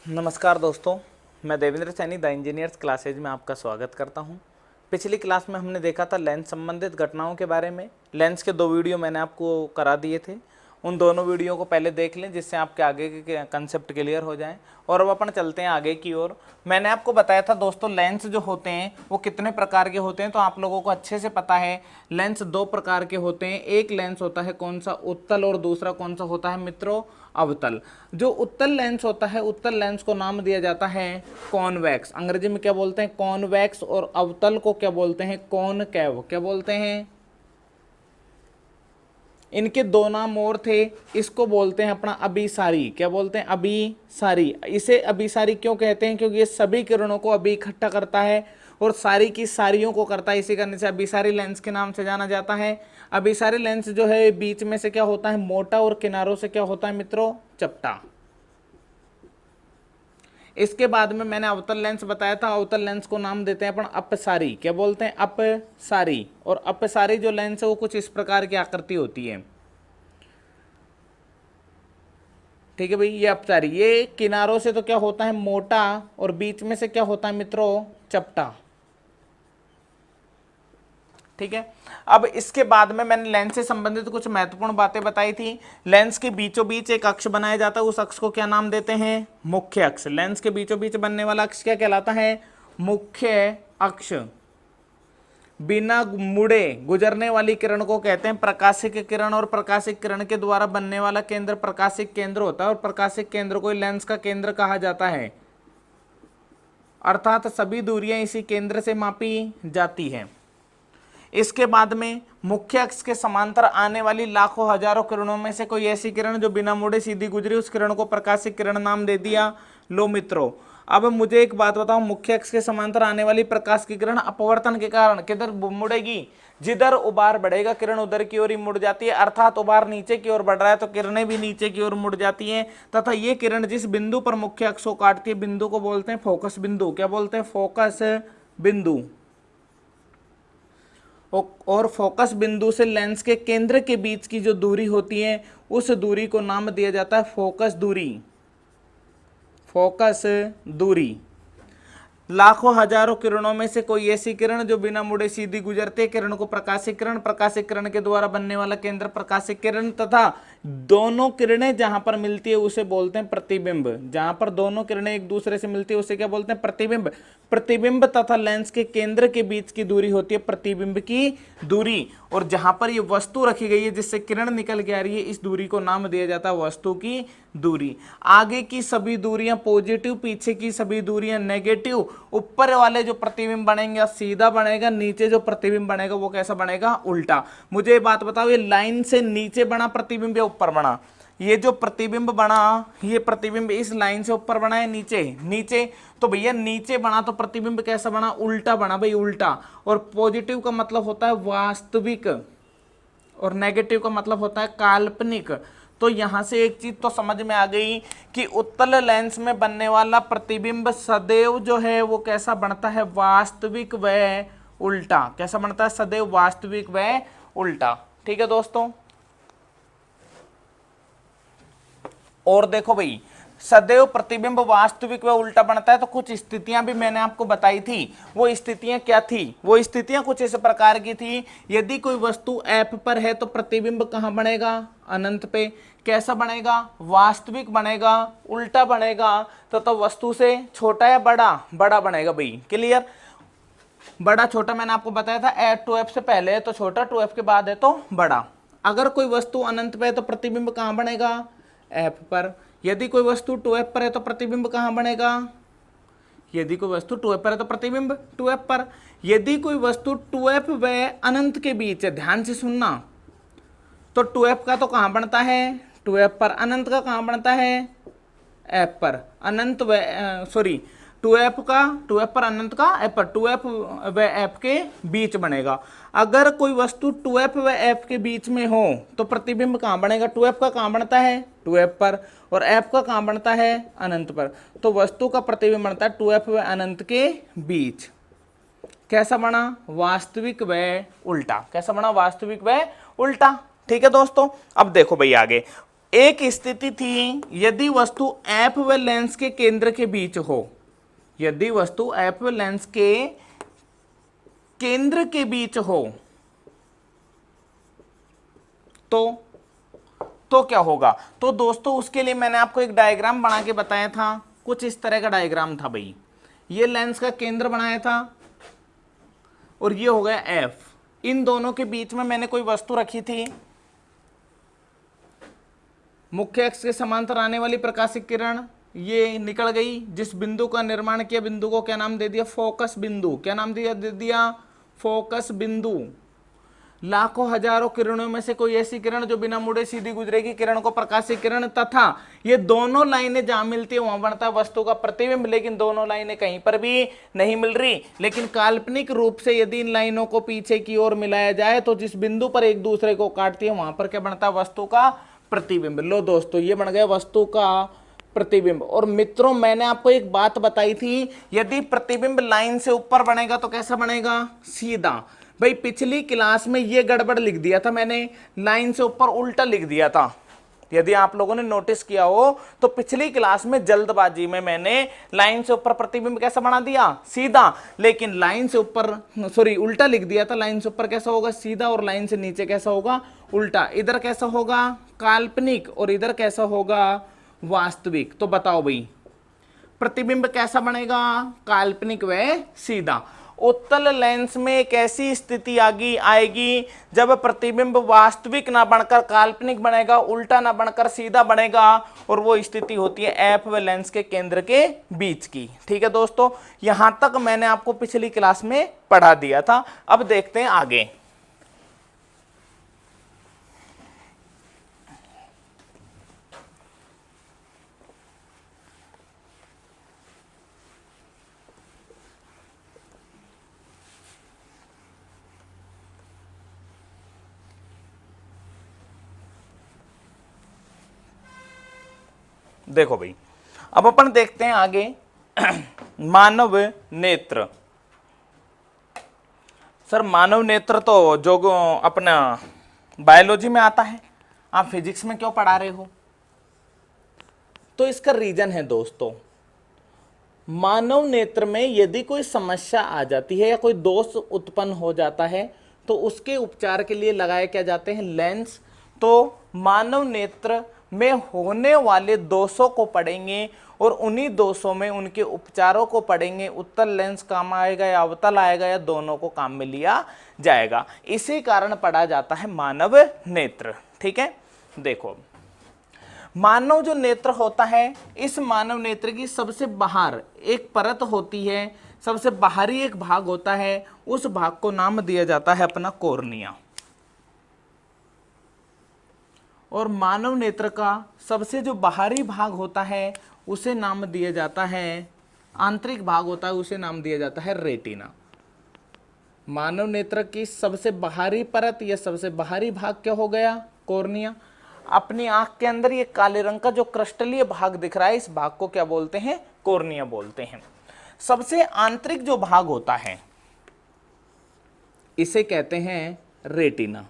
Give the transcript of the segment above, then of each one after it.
नमस्कार दोस्तों, मैं Devendra Saini the engineers classes में आपका स्वागत करता हूं। पिछली क्लास में हमने देखा था लेंस संबंधित घटनाओं के बारे में। लेंस के 2 वीडियो मैंने आपको करा दिए थे, उन दोनों वीडियो को पहले देख लें जिससे आपके आगे के कंसेप्ट क्लियर हो जाएं। और अब अपन चलते हैं आगे की ओर। मैंने आपको बताया था दोस्तों लेंस जो होते हैं वो कितने प्रकार के होते हैं, तो आप लोगों को अच्छे से पता है। लेंस 2 प्रकार के होते हैं। एक लेंस होता है कौन सा, उत्तल, और दूसरा कौन सा होता है मित्रों, अवतल। जो उत्तल लेंस होता है, उत्तल लेंस को नाम दिया जाता है कॉन्वेक्स। अंग्रेजी में क्या बोलते हैं, कॉन्वेक्स। और अवतल को क्या बोलते हैं, कॉनकेव। क्या बोलते हैं, इनके 2 नाम और थे। इसको बोलते हैं अपना अभिसारी। क्या बोलते हैं, अभिसारी। इसे अभिसारी क्यों कहते हैं, क्योंकि ये सभी किरणों को अभी इकट्ठा करता है और सारी की सारियों को करता है। इसी करने से अभिसारी लेंस के नाम से जाना जाता है। अभिसारी लेंस जो है बीच में से क्या होता है, मोटा, और किनारों से क्या होता है मित्रों, चपटा। इसके बाद में मैंने अवतल लेंस बताया था। अवतल लेंस को नाम देते हैं अपन अपसारी। क्या बोलते हैं, अपसारी। और अपसारी जो लेंस है वो कुछ इस प्रकार की आकृति होती है। ठीक है भाई, ये अपसारी, ये किनारों से तो क्या होता है, मोटा, और बीच में से क्या होता है मित्रों, चपटा। ठीक है। अब इसके बाद में मैंने लेंस से संबंधित कुछ महत्वपूर्ण बातें बताई थी। लेंस के बीचों बीच एक अक्ष बनाया जाता है, उस अक्ष को क्या नाम देते हैं, मुख्य अक्ष। लेंस के बीचों बीच बनने वाला अक्ष क्या कहलाता है, मुख्य अक्ष। बिना मुड़े गुजरने वाली किरण को कहते हैं प्रकाशिक किरण, और प्रकाशिक किरण के द्वारा बनने वाला केंद्र प्रकाशिक केंद्र होता है, और प्रकाशिक केंद्र को लेंस का केंद्र कहा जाता है। अर्थात सभी दूरियां इसी केंद्र से मापी जाती हैं। इसके बाद में मुख्य अक्ष के समांतर आने वाली लाखों हजारों किरणों में से कोई ऐसी किरण जो बिना मुड़े सीधी गुजरी, उस किरण को प्रकाशिक किरण नाम दे दिया। लो मित्रों, अब मुझे एक बात बताओ, मुख्य अक्ष के समांतर आने वाली प्रकाश की किरण अपवर्तन के कारण किधर मुड़ेगी, जिधर उबार बढ़ेगा किरण उधर की ओर ही मुड़ जाती है। अर्थात उबार नीचे की ओर बढ़ रहा है तो किरणें भी नीचे की ओर मुड़ जाती हैं, तथा ये किरण जिस बिंदु पर मुख्य अक्ष को काटती है, बिंदु को बोलते हैं फोकस बिंदु। क्या बोलते हैं, फोकस बिंदु। और फोकस बिंदु से लेंस के केंद्र के बीच की जो दूरी होती है, उस दूरी को नाम दिया जाता है फोकस दूरी। फोकस दूरी। लाखों हजारों किरणों में से कोई ऐसी किरण जो बिना मुड़े सीधी गुजरते किरण को प्रकाशिक किरण, प्रकाशिक किरण के द्वारा बनने वाला केंद्र प्रकाशिक किरण, तथा दोनों किरणें जहां पर मिलती है उसे बोलते हैं प्रतिबिंब। जहां पर दोनों किरणें एक दूसरे से मिलती है उसे क्या बोलते हैं, प्रतिबिंब। प्रतिबिंब तथा लेंस के केंद्र के बीच की दूरी होती है प्रतिबिंब की दूरी। और जहां पर ये वस्तु रखी गई है जिससे किरण निकल के आ रही है, इस दूरी को नाम दिया जाता है वस्तु की दूरी। आगे की सभी दूरियां पॉजिटिव, पीछे की सभी दूरियां नेगेटिव। ऊपर वाले जो प्रतिबिंब बनेंगे सीधा बनेगा, नीचे जो प्रतिबिंब बनेगा वो कैसा बनेगा, उल्टा। मुझे ये बात बताओ, ये लाइन से नीचे बना प्रतिबिंब या ऊपर बना, ये जो प्रतिबिंब बना, ये प्रतिबिंब इस लाइन से ऊपर बना है नीचे, नीचे, तो भैया नीचे बना तो प्रतिबिंब कैसा बना, उल्टा बना भाई, उल्टा। और पॉजिटिव का मतलब होता है वास्तविक, और नेगेटिव का मतलब होता है काल्पनिक। तो यहां से एक चीज तो समझ में आ गई कि उत्तल लेंस में बनने वाला प्रतिबिंब सदैव जो है वो कैसा बनता है, वास्तविक व उल्टा। कैसा बनता है, सदैव वास्तविक व उल्टा। ठीक है दोस्तों। और देखो भाई, सदैव प्रतिबिंब वास्तविक व उल्टा बनता है, तो कुछ स्थितियां भी मैंने आपको बताई थी। वो स्थितियां क्या थी, वो स्थितियां कुछ इस प्रकार की थी। यदि कोई वस्तु एफ पर है तो प्रतिबिंब कहां बनेगा, अनंत पे। कैसा बनेगा, वास्तविक बनेगा, उल्टा बनेगा, तो वस्तु से छोटा या बड़ा, बड़ा बनेगा भाई। क्लियर। बड़ा छोटा मैंने आपको बताया था, एफ टू एफ से पहले है तो छोटा, टू एफ के बाद है तो बड़ा। अगर कोई वस्तु अनंत पे है तो प्रतिबिंब कहां बनेगा, एफ पर। यदि कोई वस्तु 2f पर है तो प्रतिबिंब कहां बनेगा, यदि कोई वस्तु 2f पर है तो प्रतिबिंब 2f पर। यदि कोई वस्तु 2f व अनंत के बीच है, ध्यान से सुनना, तो 2f का तो कहां बनता है, 2f पर। अनंत का कहां बनता है, f पर। अनंत व सॉरी 2f का, 2f पर, अनंत का f पर। 2f व f के बीच बनेगा। अगर कोई वस्तु 2f व f के बीच में हो तो प्रतिबिंब कहां बनेगा, 2f का कहां बनता है, 2f पर, और f का कहां बनता है, अनंत पर। तो वस्तु का प्रतिबिंब बनता है 2f व अनंत के बीच। कैसा बना, वास्तविक व उल्टा। कैसा बना, वास्तविक व उल्टा। ठीक है दोस्तों। अब देखो भाई आगे, एक स्थिति थी यदि वस्तु एफ व लेंस के केंद्र के बीच हो, यदि वस्तु एफ व लेंस के केंद्र के बीच हो तो क्या होगा। तो दोस्तों उसके लिए मैंने आपको एक डायग्राम बना के बताया था, कुछ इस तरह का डायग्राम था भाई। ये लेंस का केंद्र बनाया था और ये हो गया एफ। इन दोनों के बीच में मैंने कोई वस्तु रखी थी, मुख्य अक्ष के समांतर आने वाली प्रकाशिक किरण ये निकल गई। जिस बिंदु का निर्माण किया, बिंदु को क्या नाम दे दिया, फोकस बिंदु। क्या नाम दे दिया, फोकस बिंदु। लाखों हजारों किरणों में से कोई ऐसी किरण जो बिना मुड़े सीधी गुजरेगी किरण को प्रकाशिक किरण, तथा ये दोनों लाइनें जहां मिलती है वहां बनता है वस्तु का प्रतिबिंब। लेकिन दोनों लाइनें कहीं पर भी नहीं मिल रही, लेकिन काल्पनिक रूप से यदि इन लाइनों को पीछे की ओर मिलाया जाए तो जिस बिंदु पर एक दूसरे को काटती है वहां पर क्या बनता है, वस्तु का प्रतिबिंब। लो दोस्तों ये बन गया वस्तु का प्रतिबिंब। और मित्रों मैंने आपको एक बात बताई थी, यदि प्रतिबिंब लाइन से ऊपर बनेगा तो कैसा बनेगा, सीधा। भाई पिछली क्लास में ये गड़बड़ लिख दिया था मैंने, लाइन से ऊपर उल्टा लिख दिया था। यदि आप लोगों ने नोटिस किया हो तो पिछली क्लास में जल्दबाजी में मैंने लाइन से ऊपर प्रतिबिंब कैसा बना दिया, सीधा। लेकिन लाइन से ऊपर उल्टा लिख दिया था। लाइन से ऊपर कैसा होगा, सीधा, और लाइन से नीचे कैसा होगा, उल्टा। इधर कैसा होगा, काल्पनिक, और इधर कैसा होगा, वास्तविक। तो बताओ भाई प्रतिबिंब कैसा बनेगा, काल्पनिक व सीधा। उत्तल लेंस में एक ऐसी स्थिति आएगी जब प्रतिबिंब वास्तविक ना बनकर काल्पनिक बनेगा, उल्टा ना बनकर सीधा बनेगा, और वो स्थिति होती है एफ व लेंस के केंद्र के बीच की। ठीक है दोस्तों, यहां तक मैंने आपको पिछली क्लास में पढ़ा दिया था। अब देखते हैं आगे। देखो भाई अब अपन देखते हैं आगे मानव नेत्र। सर मानव नेत्र तो जो अपना बायोलॉजी में आता है, आप फिजिक्स में क्यों पढ़ा रहे हो। तो इसका रीजन है दोस्तों, मानव नेत्र में यदि कोई समस्या आ जाती है या कोई दोष उत्पन्न हो जाता है तो उसके उपचार के लिए लगाए क्या जाते हैं, लेंस। तो मानव नेत्र में होने वाले दोषों को पढ़ेंगे और उन्हीं दोषों में उनके उपचारों को पढ़ेंगे। उत्तल लेंस काम आएगा या अवतल आएगा या दोनों को काम में लिया जाएगा, इसी कारण पढ़ा जाता है मानव नेत्र। ठीक है, देखो मानव जो नेत्र होता है, इस मानव नेत्र की सबसे बाहर एक परत होती है, सबसे बाहरी एक भाग होता है, उस भाग को नाम दिया जाता है अपना कॉर्निया। और मानव नेत्र का सबसे जो बाहरी भाग होता है उसे नाम दिया जाता है, आंतरिक भाग होता है उसे नाम दिया जाता है रेटिना। मानव नेत्र की सबसे बाहरी परत या सबसे बाहरी भाग क्या हो गया, कॉर्निया। अपनी आंख के अंदर ये काले रंग का जो क्रिस्टलीय भाग दिख रहा है, इस भाग को क्या बोलते हैं, कॉर्निया बोलते हैं। सबसे आंतरिक जो भाग होता है इसे कहते हैं रेटिना।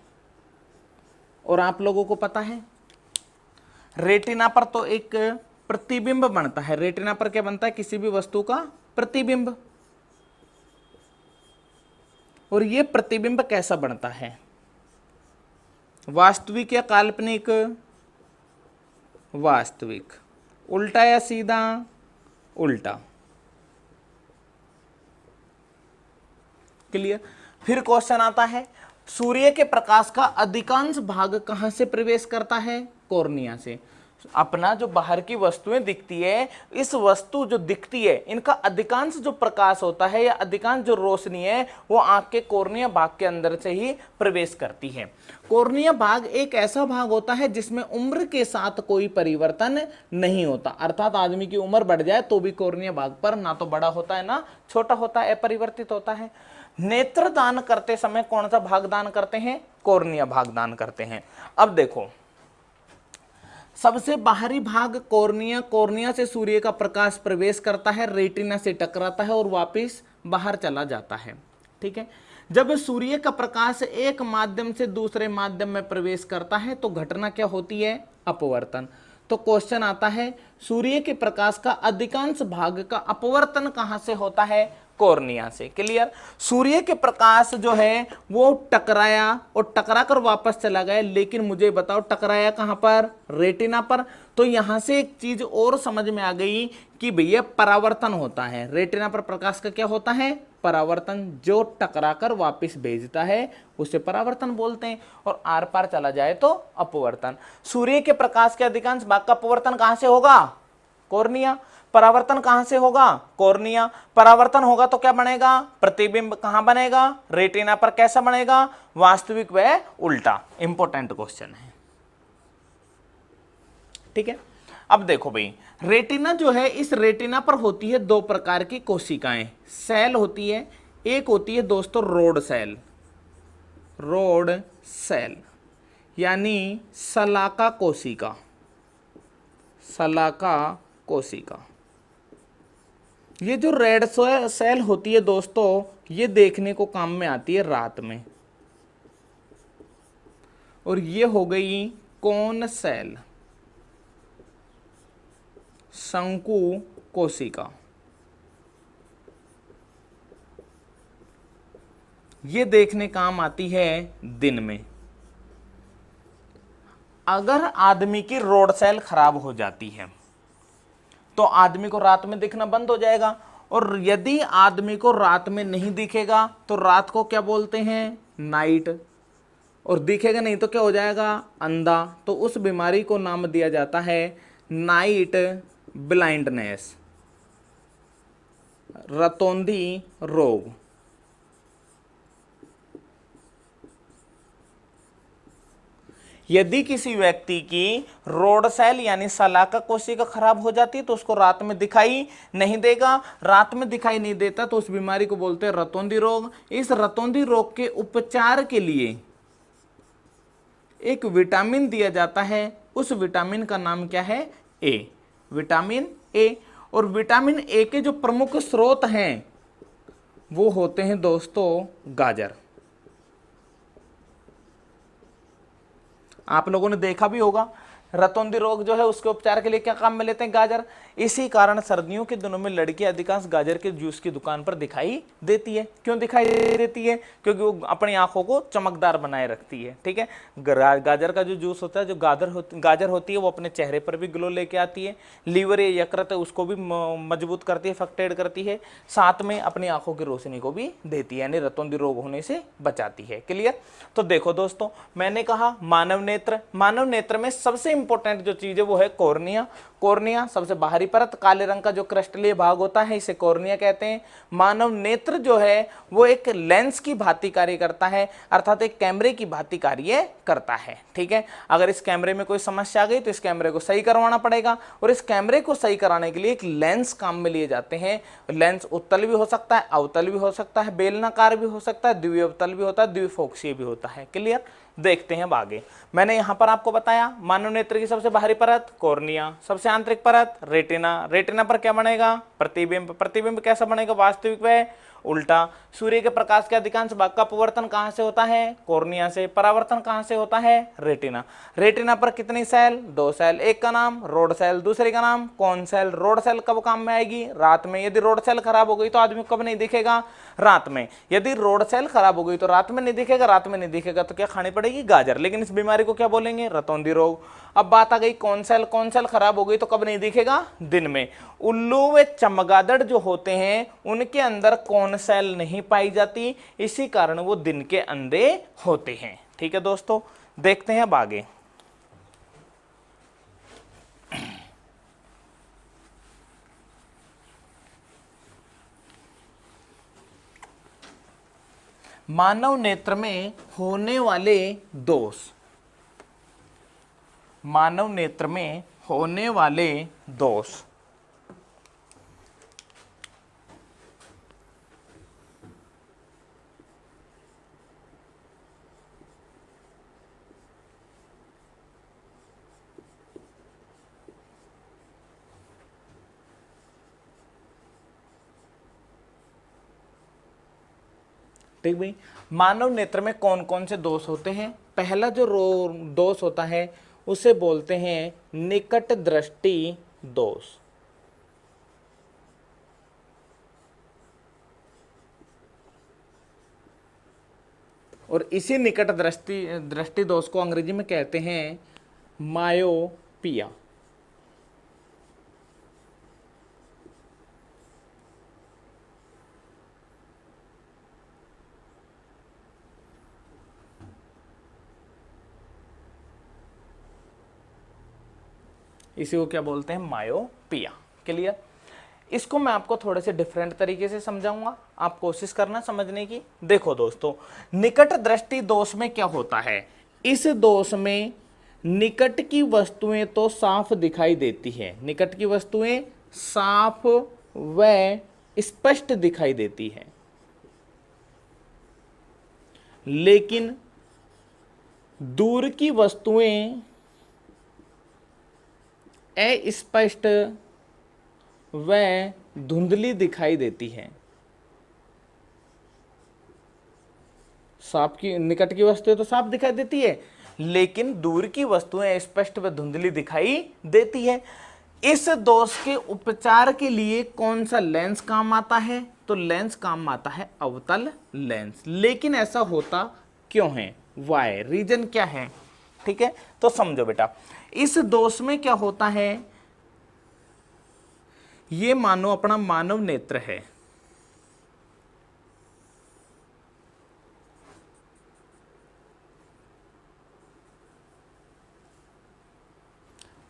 और आप लोगों को पता है रेटिना पर तो एक प्रतिबिंब बनता है। रेटिना पर क्या बनता है, किसी भी वस्तु का प्रतिबिंब। और ये प्रतिबिंब कैसा बनता है, वास्तविक या काल्पनिक, वास्तविक। उल्टा या सीधा, उल्टा। क्लियर। फिर क्वेश्चन आता है, सूर्य के प्रकाश का अधिकांश भाग कहां से प्रवेश करता है, कॉर्निया से। अपना जो बाहर की वस्तुएं दिखती है, इस वस्तु जो दिखती है इनका अधिकांश जो प्रकाश होता है या अधिकांश जो रोशनी है वो आंख के कॉर्निया भाग के अंदर से ही प्रवेश करती है। कॉर्निया भाग एक ऐसा भाग होता है जिसमें उम्र के साथ कोई परिवर्तन नहीं होता, अर्थात आदमी की उम्र बढ़ जाए तो भी कॉर्निया भाग पर ना तो बड़ा होता है ना छोटा होता है, अपरिवर्तित होता है। नेत्र दान करते समय कौन सा भाग दान करते हैं, कॉर्निया भाग दान करते हैं। अब देखो सबसे बाहरी भाग कॉर्निया, कॉर्निया से सूर्य का प्रकाश प्रवेश करता है, रेटिना से टकराता है और वापस बाहर चला जाता है। ठीक है, जब सूर्य का प्रकाश एक माध्यम से दूसरे माध्यम में प्रवेश करता है तो घटना क्या होती है? अपवर्तन। तो क्वेश्चन आता है सूर्य के प्रकाश का अधिकांश भाग का अपवर्तन कहां से होता है? कॉर्निया से। क्लियर? सूर्य के प्रकाश जो है वो टकराया और टकरा कर वापस चला गया, लेकिन मुझे बताओ टकराया कहां पर? रेटिना पर। तो यहां से एक चीज और समझ में आ गई कि भैया परावर्तन होता है। रेटिना पर प्रकाश का क्या होता है? परावर्तन। जो टकरा कर वापस भेजता है उसे परावर्तन बोलते हैं, और आर पार चला जाए तो अपवर्तन। सूर्य के प्रकाश के अधिकांश भाग का अपवर्तन कहां से होगा? कॉर्निया। परावर्तन कहां से होगा? कॉर्निया। परावर्तन होगा तो क्या बनेगा? प्रतिबिंब। कहां बनेगा? रेटिना पर। कैसा बनेगा? वास्तविक व उल्टा। इंपॉर्टेंट क्वेश्चन है, ठीक है। अब देखो भाई, रेटिना जो है, इस रेटिना पर होती है दो प्रकार की कोशिकाएं, सेल होती है। एक होती है दोस्तों रोड सेल, रोड सेल यानी शलाका कोशिका, शलाका कोशिका। ये जो रेड सेल होती है दोस्तों, ये देखने को काम में आती है रात में। और ये हो गई कोन सेल, शंकु कोशिका। ये देखने काम आती है दिन में। अगर आदमी की रोड सेल खराब हो जाती है तो आदमी को रात में दिखना बंद हो जाएगा, और यदि आदमी को रात में नहीं दिखेगा तो रात को क्या बोलते हैं? नाइट। और दिखेगा नहीं तो क्या हो जाएगा? अंधा। तो उस बीमारी को नाम दिया जाता है नाइट ब्लाइंडनेस, रतौंधी रोग। यदि किसी व्यक्ति की रोड सेल यानी शलाका कोशिका खराब हो जाती है तो उसको रात में दिखाई नहीं देगा। रात में दिखाई नहीं देता तो उस बीमारी को बोलते हैं रतौंधी रोग। इस रतौंधी रोग के उपचार के लिए एक विटामिन दिया जाता है, उस विटामिन का नाम क्या है? ए, विटामिन ए। और विटामिन ए के जो प्रमुख स्रोत हैं वो होते हैं दोस्तों गाजर। आप लोगों ने देखा भी होगा, रतौंधी रोग जो है उसके उपचार के लिए क्या काम में लेते हैं? गाजर। इसी कारण सर्दियों के दिनों में लड़की अधिकांश गाजर के जूस की दुकान पर दिखाई देती है। क्यों दिखाई देती है? क्योंकि वो अपनी आंखों को चमकदार बनाए रखती है, ठीक है। गाजर का जो जूस होता है, जो गाजर होती है, वो अपने चेहरे पर भी ग्लो लेके आती है। लीवर या यकृत है उसको भी मजबूत करती है, फक्टेड करती है, साथ में अपनी आंखों की रोशनी को भी देती है, यानी रतौंधी रोग होने से बचाती है। क्लियर? तो देखो दोस्तों, मैंने कहा मानव नेत्र। मानव नेत्र में सबसे इंपॉर्टेंट जो चीज है वो है कॉर्निया। कॉर्निया सबसे बाहरी परत, काले रंग का जो क्रिस्टलीय भाग होता है इसे कॉर्निया कहते हैं। मानव नेत्र जो है वो एक लेंस की भांति कार्य करता है, अर्थात एक कैमरे की भांति कार्य करता है, ठीक है। अगर इस कैमरे में कोई समस्या आ गई तो इस कैमरे को सही करवाना पड़ेगा, और इस कैमरे को सही कराने के लिए एक लेंस काम में लिए जाते हैं। लेंस उत्तल भी हो सकता है, अवतल भी हो सकता है, बेलनाकार भी हो सकता है, द्विअवतल भी होता है, द्विफोक्सीय भी होता है। क्लियर? देखते हैं अब आगे। मैंने यहां पर आपको बताया मानव नेत्र की सबसे बाहरी परत कॉर्निया, सबसे आंतरिक परत रेटिना। रेटिना पर क्या बनेगा? प्रतिबिंब। प्रतिबिंब कैसा बनेगा? वास्तविक व उल्टा। सूर्य के प्रकाश के अधिकांश भाग का अपवर्तन कहां से होता है? कॉर्निया से। परावर्तन कहां से होता है? रेटिना। रेटिना पर कितनी सेल? दो सेल। एक का नाम रोड सेल, दूसरे का नाम कौन सेल। रोड सेल कब काम में आएगी? रात में। यदि रोड सेल खराब हो गई तो आदमी को कब नहीं दिखेगा? रात में। यदि रोड सेल खराब हो गई तो रात में नहीं दिखेगा, रात में नहीं दिखेगा तो क्या खानी पड़ेगी? गाजर। लेकिन इस बीमारी को क्या बोलेंगे? रतौंधी रोग। अब बात आ गई कौन सेल। कौन सेल खराब हो गई तो कब नहीं दिखेगा? दिन में। उल्लू व चमगादड़ जो होते हैं उनके अंदर कौन सेल नहीं पाई जाती, इसी कारण वो दिन के अंधे होते हैं। ठीक है दोस्तों, देखते हैं अब आगे। मानव नेत्र में होने वाले दोष। मानव नेत्र में होने वाले दोष। ठीक भाई। मानव नेत्र में कौन कौन से दोष होते हैं? पहला जो दोष होता है उसे बोलते हैं निकट दृष्टि दोष। और इसी निकट दृष्टि दोष को अंग्रेजी में कहते हैं मायोपिया। इसी को क्या बोलते हैं? मायोपिया। क्लियर? इसको मैं आपको थोड़े से डिफरेंट तरीके से समझाऊंगा, आप कोशिश करना समझने की। देखो दोस्तों, निकट दृष्टि दोष में क्या होता है? इस दोष में निकट की वस्तुएं तो साफ दिखाई देती है, निकट की वस्तुएं साफ व स्पष्ट दिखाई देती है, लेकिन दूर की वस्तुएं अस्पष्ट व धुंधली दिखाई देती है। साफ की निकट की वस्तुएं तो साफ दिखाई देती है, लेकिन दूर की वस्तुएं स्पष्ट व धुंधली दिखाई देती है। इस दोष के उपचार के लिए कौन सा लेंस काम आता है? तो लेंस काम आता है अवतल लेंस। लेकिन ऐसा होता क्यों है? वाई, रीजन क्या है? ठीक है, तो समझो बेटा, इस दोष में क्या होता है, ये मानो अपना मानव नेत्र है,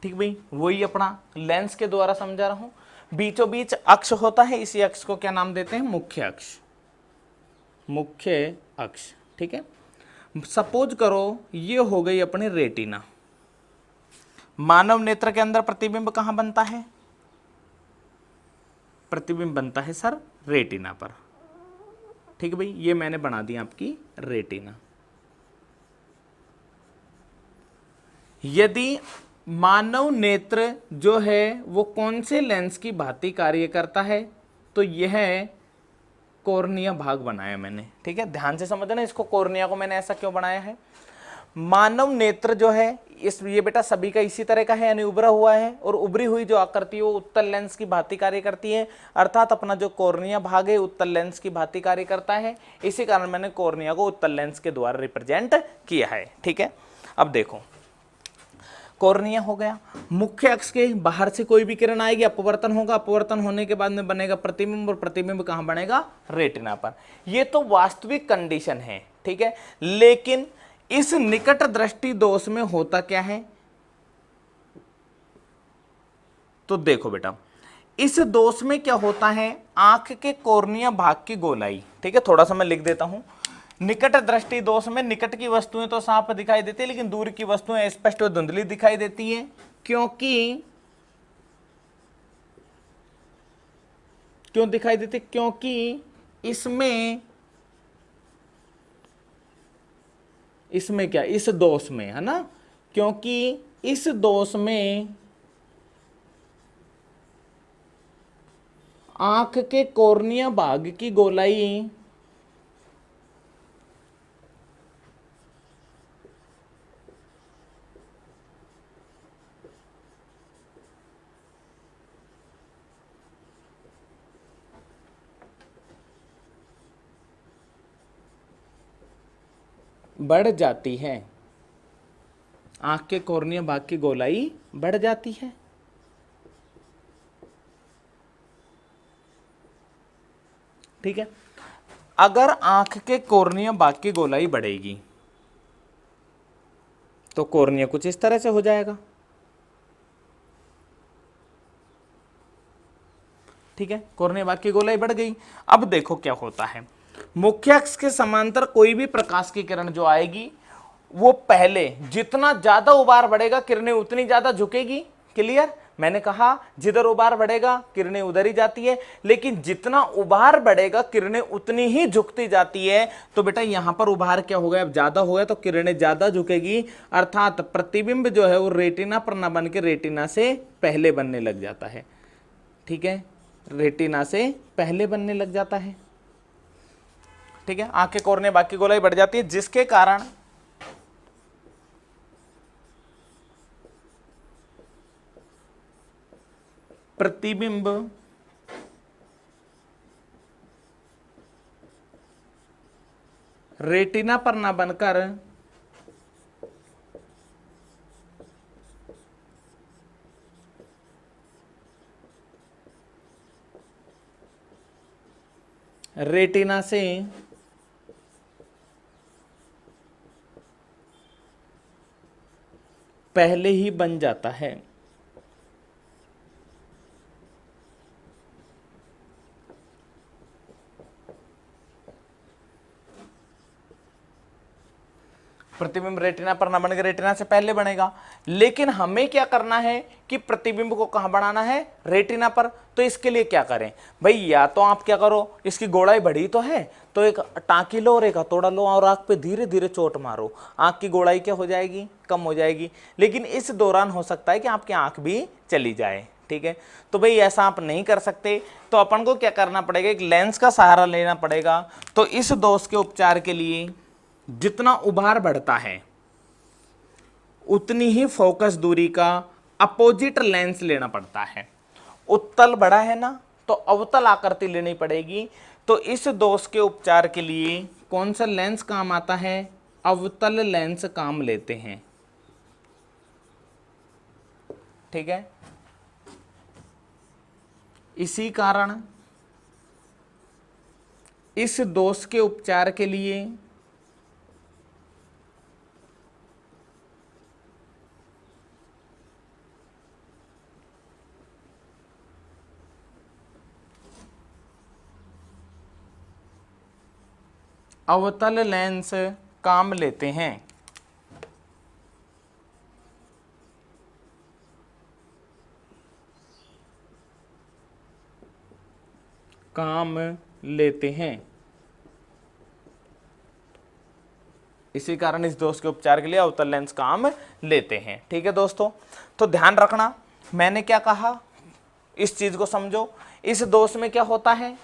ठीक भाई, वही अपना लेंस के द्वारा समझा रहा हूं। बीचों बीच अक्ष होता है, इसी अक्ष को क्या नाम देते हैं? मुख्य अक्ष, मुख्य अक्ष। ठीक है, सपोज करो ये हो गई अपनी रेटिना। मानव नेत्र के अंदर प्रतिबिंब कहां बनता है? प्रतिबिंब बनता है सर रेटिना पर। ठीक है भाई, ये मैंने बना दी आपकी रेटिना। यदि मानव नेत्र जो है वो कौन से लेंस की भांति कार्य करता है, तो यह कॉर्निया भाग बनाया मैंने। ठीक है, ध्यान से समझना, इसको कॉर्निया को मैंने ऐसा क्यों बनाया है। मानव नेत्र जो है ये बेटा सभी का इसी तरह का है, यानी उभरा हुआ है, और उभरी हुई जो आकृति है वो उत्तल लेंस की भांति कार्य करती है, अर्थात अपना जो कॉर्निया भाग है उत्तल लेंस की भांति कार्य करता है। इसी कारण मैंने कॉर्निया को उत्तल लेंस के द्वारा रिप्रेजेंट किया है। ठीक है, अब देखो, कॉर्निया हो गया। मुख्य अक्ष के बाहर से कोई भी किरण आएगी, अपवर्तन होगा, अपवर्तन होने के बाद में बनेगा प्रतिबिंब, और प्रतिबिंब कहां बनेगा? रेटिना पर। ये तो वास्तविक कंडीशन है। ठीक है, लेकिन इस निकट दृष्टि दोष में होता क्या है? तो देखो बेटा, इस दोष में क्या होता है, आंख के कॉर्निया भाग की गोलाई। ठीक है, थोड़ा सा मैं लिख देता हूं। निकट दृष्टि दोष में निकट की वस्तुएं तो साफ दिखाई देती है, लेकिन दूर की वस्तुएं स्पष्ट और धुंधली दिखाई देती हैं, क्योंकि क्यों दिखाई देती? क्योंकि इसमें क्या, इस दोष में, है ना, क्योंकि इस दोष में आंख के कॉर्निया भाग की गोलाई बढ़ जाती है, आंख के कॉर्निया भाग की गोलाई बढ़ जाती है। ठीक है, अगर आंख के कॉर्निया भाग की गोलाई बढ़ेगी तो कॉर्निया कुछ इस तरह से हो जाएगा। ठीक है, कॉर्निया भाग की गोलाई बढ़ गई। अब देखो क्या होता है, मुख्य अक्ष के समांतर कोई भी प्रकाश की किरण जो आएगी, वो पहले जितना ज्यादा उभार बढ़ेगा किरणें उतनी ज्यादा झुकेगी। क्लियर? मैंने कहा जिधर उभार बढ़ेगा किरणें उधर ही जाती है, लेकिन जितना उभार बढ़ेगा किरणें उतनी ही झुकती जाती है। तो बेटा यहां पर उभार क्या हो गया, अब ज्यादा हो गया तो किरणें ज्यादा झुकेगी, अर्थात प्रतिबिंब जो है वो रेटिना पर न बन के रेटिना से पहले बनने लग जाता है। ठीक है, रेटिना से पहले बनने लग जाता है। ठीक है, आंख के कोर्निया बाकी गोलाई बढ़ जाती है, जिसके कारण प्रतिबिंब रेटिना पर ना बनकर रेटिना से पहले ही बन जाता है। प्रतिबिंब रेटिना पर ना बन के रेटिना से पहले बनेगा, लेकिन हमें क्या करना है कि प्रतिबिंब को कहां बनाना है, रेटिना पर। तो इसके लिए क्या करें भाई, या तो आप क्या करो, इसकी गोलाई बड़ी तो है तो एक टाँकी लो और एक हथौड़ा लो और आंख पे धीरे धीरे चोट मारो, आंख की गोलाई क्या हो जाएगी, कम हो जाएगी। लेकिन इस दौरान हो सकता है कि आपकी आंख भी चली जाए, ठीक है। तो भाई ऐसा आप नहीं कर सकते, तो अपन को क्या करना पड़ेगा, एक लेंस का सहारा लेना पड़ेगा। तो इस दोष के उपचार के लिए जितना उभार बढ़ता है उतनी ही फोकस दूरी का अपोजिट लेंस लेना पड़ता है। उत्तल बड़ा है ना, तो अवतल आकृति लेनी पड़ेगी। तो इस दोष के उपचार के लिए कौन सा लेंस काम आता है, अवतल लेंस काम लेते हैं, ठीक है। इसी कारण इस दोष के उपचार के लिए अवतल लेंस काम लेते हैं। काम लेते हैं। इसी कारण इस दोष के उपचार के लिए अवतल लेंस काम लेते हैं, ठीक है दोस्तों। तो ध्यान रखना, मैंने क्या कहा, इस चीज को समझो। इस दोष में क्या होता है,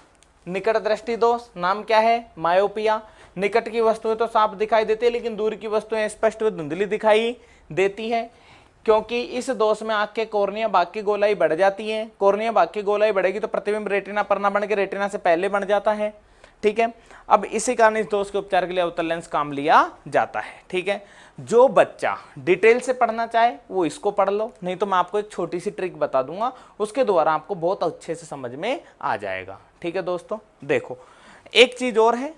निकट दृष्टि दोष, नाम क्या है, मायोपिया। निकट की वस्तुएं तो साफ दिखाई देती है, लेकिन दूर की वस्तुएं स्पष्ट व धुंधली दिखाई देती है, क्योंकि इस दोष में आंख के कोर्निया बाकी गोलाई बढ़ जाती है। कोर्निया बाकी गोलाई बढ़ेगी तो प्रतिबिंब रेटिना पर ना बन के रेटिना से पहले बन जाता है, ठीक है। अब इसी कारण इस दोष के उपचार के लिए अवतल लेंस काम लिया जाता है, ठीक है। जो बच्चा डिटेल से पढ़ना चाहे वो इसको पढ़ लो, नहीं तो मैं आपको एक छोटी सी ट्रिक बता दूंगा, उसके द्वारा आपको बहुत अच्छे से समझ में आ जाएगा, ठीक है दोस्तों। देखो एक चीज और है,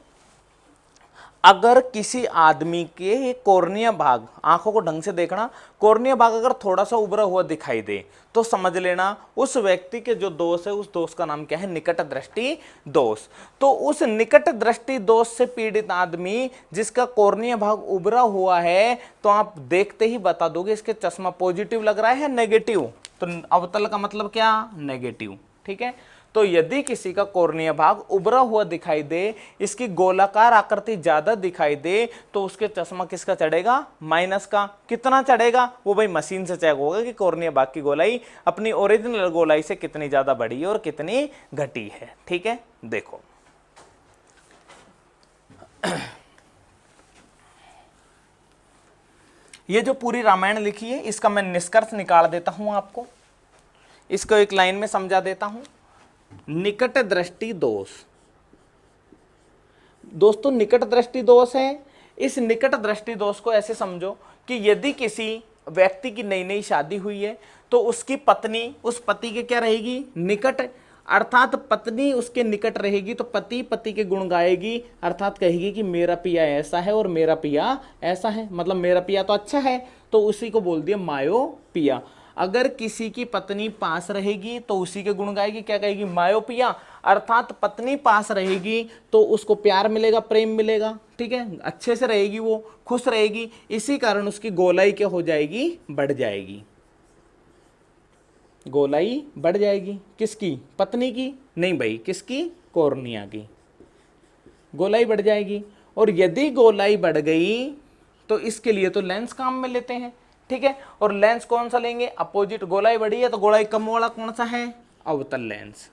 अगर किसी आदमी के कोर्निया भाग, आंखों को ढंग से देखना, कोर्निया भाग अगर थोड़ा सा उभरा हुआ दिखाई दे तो समझ लेना उस व्यक्ति के जो दोष है, उस दोष का नाम क्या है, निकट दृष्टि दोष। तो उस निकट दृष्टि दोष से पीड़ित आदमी जिसका कोर्निया भाग उभरा हुआ है, तो आप देखते ही बता दोगे इसके चश्मा पॉजिटिव लग रहा है नेगेटिव। तो अवतल का मतलब क्या, नेगेटिव, ठीक है। तो यदि किसी का कोर्निया भाग उभरा हुआ दिखाई दे, इसकी गोलाकार आकृति ज्यादा दिखाई दे, तो उसके चश्मा किसका चढ़ेगा, माइनस का। कितना चढ़ेगा वो भाई मशीन से चेक होगा कि कोर्निया भाग की गोलाई अपनी ओरिजिनल गोलाई से कितनी ज्यादा बढ़ी है और कितनी घटी है, ठीक है। देखो ये जो पूरी रामायण लिखी है, इसका मैं निष्कर्ष निकाल देता हूं आपको, इसको एक लाइन में समझा देता हूं। निकट दृष्टि दोष, दोस्तों निकट दृष्टि दोष है। इस निकट दृष्टि दोष को ऐसे समझो कि यदि किसी व्यक्ति की नई नई शादी हुई है तो उसकी पत्नी उस पति के क्या रहेगी, निकट, अर्थात पत्नी उसके निकट रहेगी तो पति पति के गुण गाएगी, अर्थात कहेगी कि मेरा पिया ऐसा है और मेरा पिया ऐसा है, मतलब मेरा पिया तो अच्छा है, तो उसी को बोल दिया मायोपिया। अगर किसी की पत्नी पास रहेगी तो उसी के गुण गाएगी, क्या कहेगी, मायोपिया, अर्थात पत्नी पास रहेगी तो उसको प्यार मिलेगा, प्रेम मिलेगा, ठीक है, अच्छे से रहेगी, वो खुश रहेगी। इसी कारण उसकी गोलाई क्या हो जाएगी, बढ़ जाएगी, गोलाई बढ़ जाएगी। किसकी, पत्नी की, नहीं भाई किसकी, कोर्निया की, गोलाई बढ़ जाएगी। और यदि गोलाई बढ़ गई तो इसके लिए तो लेंस काम में लेते हैं, ठीक है। और लेंस कौन सा लेंगे, अपोजिट। गोलाई बढ़ी है तो गोलाई कम वाला कौन सा है, अवतल लेंस।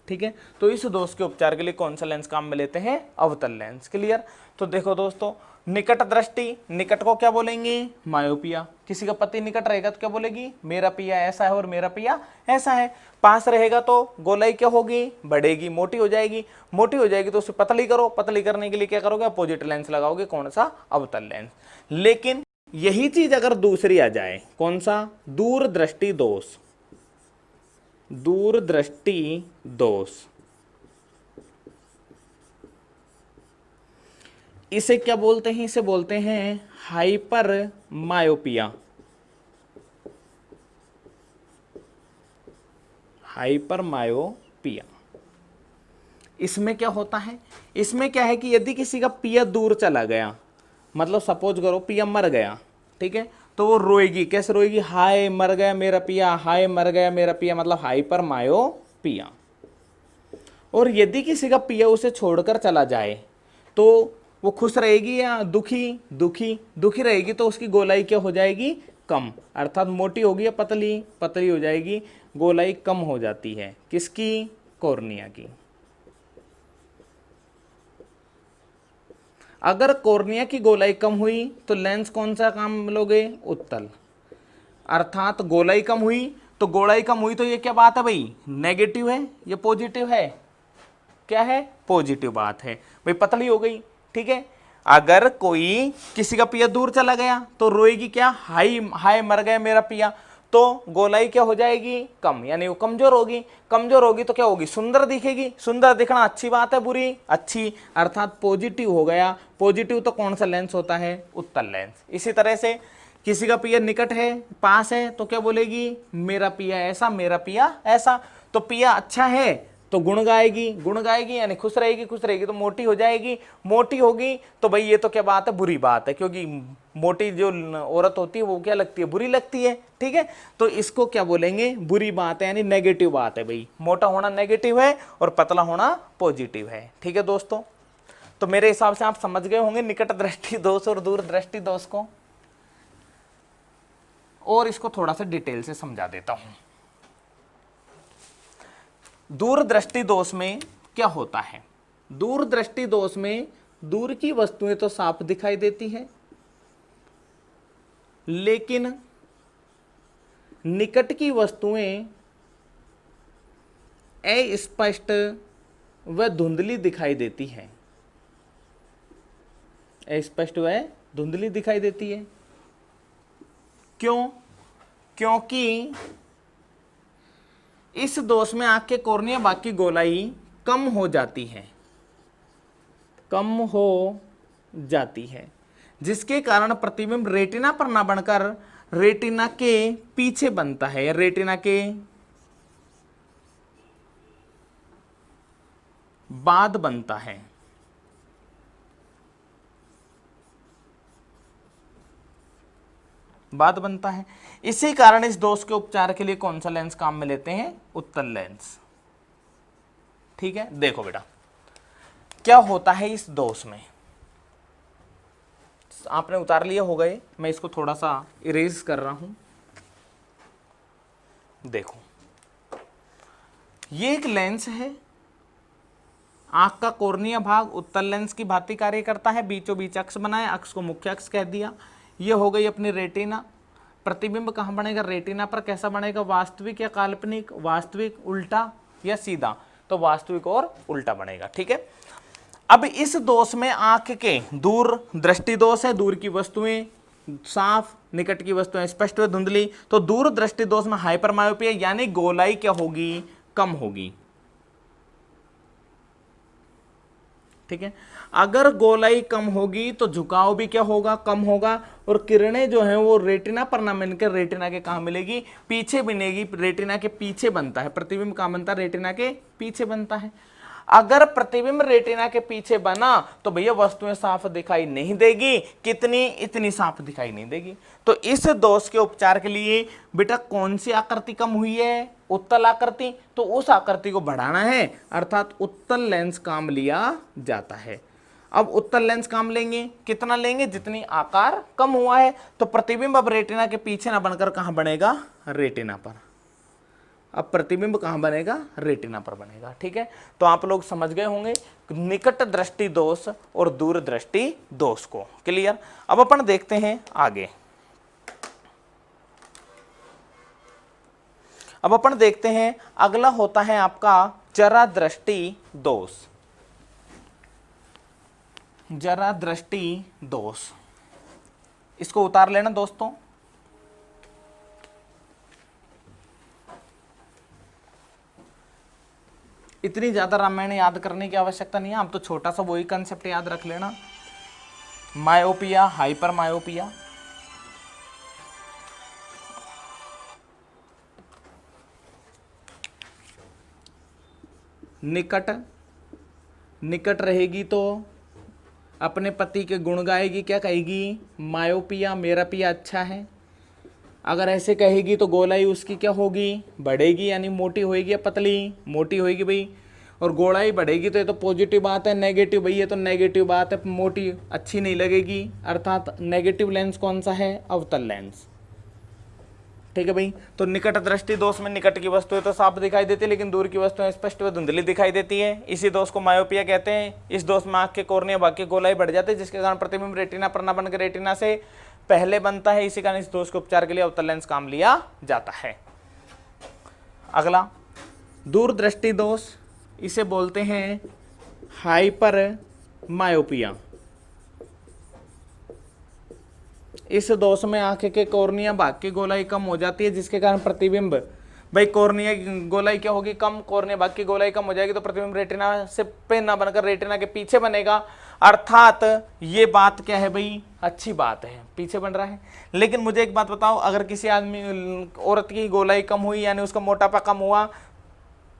ठीक है, तो इस दोष के उपचार के लिए कौन सा लेंस काम में लेते हैं? अवतल लेंस। क्लियर? तो देखो दोस्तों, निकट दृष्टि, निकट को क्या बोलेंगे? मायोपिया। किसी का पति निकट रहेगा तो क्या बोलेगी? मेरा पिया ऐसा है और मेरा पिया ऐसा है। पास रहेगा तो गोलाई क्या होगी? बढ़ेगी, मोटी हो जाएगी। मोटी हो जाएगी तो उसे पतली करो, पतली करने के लिए क्या करोगे? अपोजिट लेंस लगाओगे। कौन सा? अवतल लेंस। लेकिन यही चीज अगर दूसरी आ जाए, कौन सा? दूरदृष्टि दोष। दूरदृष्टि दोष, इसे क्या बोलते हैं? इसे बोलते हैं हाइपर मायोपिया। Hyper myopia. इसमें क्या होता है? इसमें क्या है कि यदि किसी का पिया दूर चला गया, मतलब सपोज करो पिया मर गया, ठीक है, तो वो रोएगी। कैसे रोएगी? हाय मर गया मेरा पिया, हाय मर गया मेरा पिया, मतलब हाइपर मायोपिया। और यदि किसी का पिया उसे छोड़कर चला जाए तो वो खुश रहेगी या दुखी? दुखी। दुखी रहेगी तो उसकी गोलाई क्या हो जाएगी? कम, अर्थात मोटी होगी या पतली? पतली हो जाएगी। गोलाई कम हो जाती है। किसकी? कॉर्निया की। अगर कॉर्निया की गोलाई कम हुई तो लेंस कौन सा काम लोगे? उत्तल। अर्थात गोलाई कम हुई तो गोलाई कम हुई तो ये क्या बात है भाई? नेगेटिव है या पॉजिटिव है? क्या है? पॉजिटिव बात है भाई, पतली हो गई। ठीक है, अगर कोई किसी का पिया दूर चला गया तो रोएगी क्या? हाय हाय मर गया मेरा पिया। तो गोलाई क्या हो जाएगी? कम, यानी वो कमजोर होगी। कमजोर होगी तो क्या होगी? सुंदर दिखेगी। सुंदर दिखना अच्छी बात है, बुरी? अच्छी, अर्थात पॉजिटिव हो गया। पॉजिटिव तो कौन सा लेंस होता है? उत्तल लेंस। इसी तरह से किसी का पिया निकट है, पास है, तो क्या बोलेगी? मेरा पिया ऐसा, मेरा पिया ऐसा। तो पिया अच्छा है तो गुण गाएगी, गुण गाएगी यानी खुश रहेगी, खुश रहेगी तो मोटी हो जाएगी। मोटी होगी तो भाई ये तो क्या बात है? बुरी बात है, क्योंकि मोटी जो औरत होती है वो क्या लगती है? बुरी लगती है। ठीक है, तो इसको क्या बोलेंगे? बुरी बात है, यानी नेगेटिव बात है भाई। मोटा होना नेगेटिव है और पतला होना पॉजिटिव है। ठीक है दोस्तों, तो मेरे हिसाब से आप समझ गए होंगे निकट दृष्टि दोष और दूर दृष्टि दोष को, और इसको थोड़ा सा डिटेल से समझा देता हूं। दूरदृष्टि दोष में क्या होता है? दूरदृष्टि दोष में दूर की वस्तुएं तो साफ दिखाई देती हैं, लेकिन निकट की वस्तुएं अस्पष्ट व धुंधली दिखाई देती हैं। अस्पष्ट व धुंधली दिखाई देती है। क्यों? क्योंकि इस दोष में आंख के कॉर्निया भाग की गोलाई कम हो जाती है, कम हो जाती है, जिसके कारण प्रतिबिंब रेटिना पर ना बनकर रेटिना के पीछे बनता है, या रेटिना के बाद बनता है। बाद बनता है। इसी कारण इस दोष के उपचार के लिए कौन सा लेंस काम में लेते हैं? उत्तल लेंस। ठीक है, देखो बेटा क्या होता है इस दोष में। आपने उतार लिया होगा ये, मैं इसको थोड़ा सा इरेज कर रहा हूं। देखो ये एक लेंस है, आंख का कॉर्निया भाग उत्तल लेंस की भांति कार्य करता है। बीचों बीच अक्ष बनाया, अक्ष को मुख्य अक्ष कह दिया। ये हो गई अपनी रेटिना। प्रतिबिंब कहाँ बनेगा? रेटिना पर। कैसा बनेगा? वास्तविक या काल्पनिक? वास्तविक, उल्टा या सीधा? तो वास्तविक और उल्टा बनेगा। ठीक है, अब इस दोष में आंख के दूर दृष्टि दोष है, दूर की वस्तुएं साफ, निकट की वस्तुएं स्पष्ट व धुंधली। तो दूर दृष्टि दोष में हाइपर मायोपिया, यानी गोलाई क्या होगी? कम होगी। ठीक है, अगर गोलाई कम होगी तो झुकाव भी क्या होगा? कम होगा। और किरणें जो हैं वो रेटिना पर ना मिलकर रेटिना के कहां मिलेगी? पीछे बनेगी। रेटिना के पीछे बनता है प्रतिबिंब। कहां बनता है? रेटिना के पीछे बनता है। अगर प्रतिबिंब रेटिना के पीछे बना तो भैया वस्तुएं साफ दिखाई नहीं देगी। कितनी? इतनी साफ दिखाई नहीं देगी। तो इस दोष के उपचार के लिए बेटा कौन सी आकृति कम हुई है? उत्तल आकृति। तो उस आकृति को बढ़ाना है, अर्थात उत्तल लेंस काम लिया जाता है। अब उत्तल लेंस काम लेंगे, कितना लेंगे? जितनी आकार कम हुआ है। तो प्रतिबिंब अब रेटिना के पीछे ना बनकर कहां बनेगा? रेटिना पर। अब प्रतिबिंब कहाँ बनेगा? रेटिना पर बनेगा। ठीक है, तो आप लोग समझ गए होंगे निकट दृष्टि दोष और दूर दृष्टि दोष को। क्लियर? अब अपन देखते हैं आगे। अब अपन देखते हैं अगला होता है आपका जरा दृष्टि दोष। जरा दृष्टि दोष, इसको उतार लेना दोस्तों। इतनी ज्यादा रामायण याद करने की आवश्यकता नहीं है, आप तो छोटा सा वही कंसेप्ट याद रख लेना। मायोपिया, हाइपर मायोपिया, निकट, निकट रहेगी तो अपने पति के गुण गाएगी, क्या कहेगी? मायोपिया, मेरा पिया अच्छा है। अगर ऐसे कहेगी तो गोलाई उसकी क्या होगी? बढ़ेगी, यानी मोटी होएगी या पतली? मोटी होएगी भाई। और गोलाई बढ़ेगी तो ये तो पॉजिटिव बात है। नेगेटिव भाई, ये तो नेगेटिव बात है, मोटी अच्छी नहीं लगेगी। अर्थात नेगेटिव लेंस कौन सा है? अवतल लेंस। ठीक है भाई, तो निकट दृष्टि दोष में निकट की वस्तुएं तो साफ दिखाई देती है, लेकिन दूर की वस्तुएं स्पष्ट व धुंधली दिखाई देती है। इसी दोष को मायोपिया कहते हैं। इस दोष में आंख के कोर्निया भाग की गोलाई बढ़ जाती है, जिसके कारण प्रतिबिंब रेटिना पर न बनकर रेटिना से पहले बनता है। इसी कारण इस दोष के उपचार के लिए अवतल लेंस काम लिया जाता है। अगला दूर दृष्टि दोष, इसे बोलते हैं हाइपर मायोपिया। इस दोष में आंख के कोर्निया भाग की गोलाई कम हो जाती है, जिसके कारण प्रतिबिंब, भाई कोर्निया गोलाई क्या होगी? कम। कोर्निया भाग की गोलाई कम हो जाएगी तो प्रतिबिंब रेटिना से पे ना बनकर रेटिना के पीछे बनेगा। अर्थात ये बात क्या है भाई? अच्छी बात है, पीछे बन रहा है। लेकिन मुझे एक बात बताओ, अगर किसी आदमी औरत की गोलाई कम हुई, यानी उसका मोटापा कम हुआ,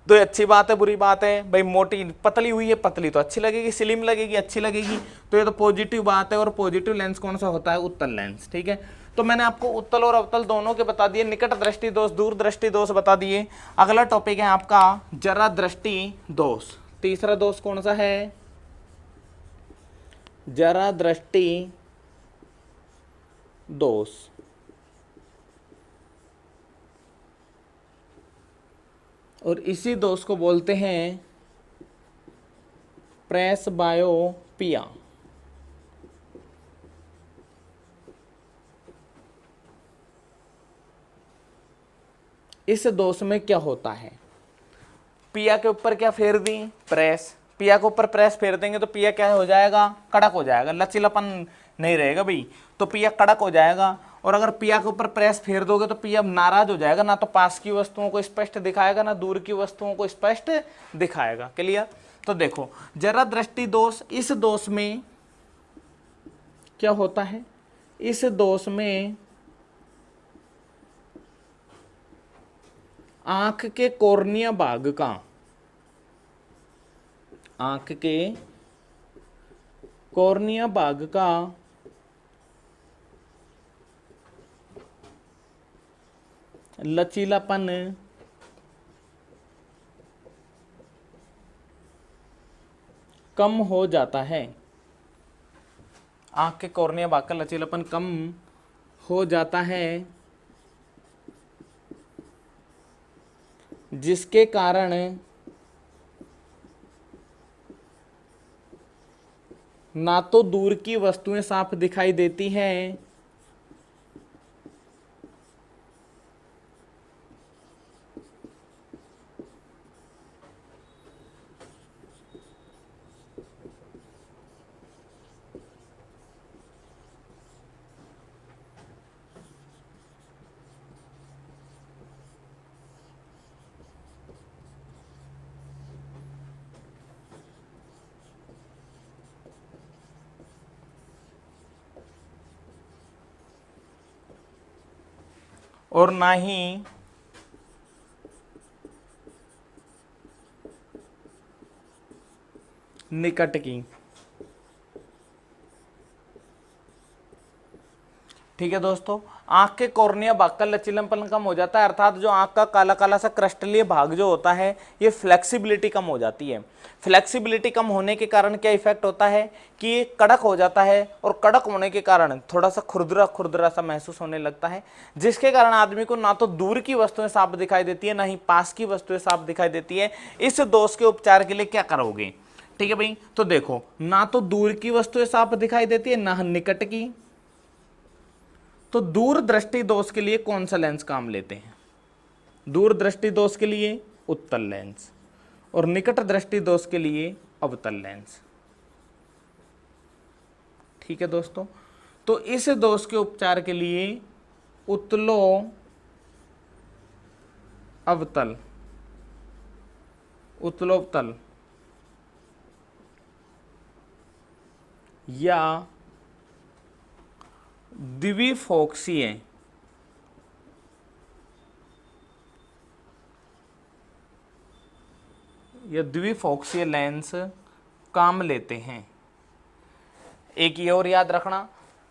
तो ये अच्छी बात है बुरी बात है? भाई मोटी पतली हुई है, पतली तो अच्छी लगेगी, स्लिम लगेगी, अच्छी लगेगी, तो ये तो पॉजिटिव बात है। और पॉजिटिव लेंस कौन सा होता है? उत्तल लेंस। ठीक है, तो मैंने आपको उत्तल और अवतल दोनों के बता दिए, निकट दृष्टि दोष, दूर दृष्टि दोष बता दिए। अगला टॉपिक है आपका जरा दृष्टि दोष। तीसरा दोष कौन सा है? जरा दृष्टि दोष। और इसी दोष को बोलते हैं प्रेसबायोपिया। इस दोष में क्या होता है? पिया के ऊपर क्या फेर दी? प्रेस। पिया के ऊपर प्रेस फेर देंगे तो पिया क्या हो जाएगा? कड़क हो जाएगा, लचीलापन नहीं रहेगा भाई, तो पिया कड़क हो जाएगा। और अगर पिया के ऊपर प्रेस फेर दोगे तो पिया नाराज हो जाएगा, ना तो पास की वस्तुओं को स्पष्ट दिखाएगा, ना दूर की वस्तुओं को स्पष्ट दिखाएगा। क्लियर? तो देखो जरा दृष्टि दोष, इस दोष में क्या होता है? इस दोष में आंख के कोर्निया भाग का, आंख के कोर्निया भाग का लचीलापन कम हो जाता है। आंख के कोर्निया भाग का लचीलापन कम हो जाता है, जिसके कारण ना तो दूर की वस्तुएं साफ दिखाई देती हैं, और ना ही निकट की। ठीक है दोस्तों, आंख के कॉर्निया भाग का लचीलापन कम हो जाता है, अर्थात जो आंख का काला काला सा क्रिस्टलीय भाग जो होता है ये फ्लेक्सिबिलिटी कम हो जाती है। फ्लेक्सिबिलिटी कम होने के कारण क्या इफेक्ट होता है कि ये कड़क हो जाता है, और कड़क होने के कारण थोड़ा सा खुरदरा खुरदरा सा महसूस होने लगता है, जिसके कारण आदमी को ना तो दूर की वस्तुएं साफ दिखाई देती है, ना ही पास की वस्तुएं साफ दिखाई देती है। इस दोष के उपचार के लिए क्या करोगे? ठीक है भाई, तो देखो, ना तो दूर की वस्तुएं साफ दिखाई देती है, ना निकट की। तो दूर दृष्टि दोष के लिए कौन सा लेंस काम लेते हैं? दूर दृष्टि दोष के लिए उत्तल लेंस, और निकट दृष्टि दोष के लिए अवतल लेंस। ठीक है दोस्तों, तो इस दोष के उपचार के लिए उत्तलो अवतल, उत्तलोवतल या द्विफोक्सीय या द्विफोक्सीय लेंस काम लेते हैं। एक ये और याद रखना,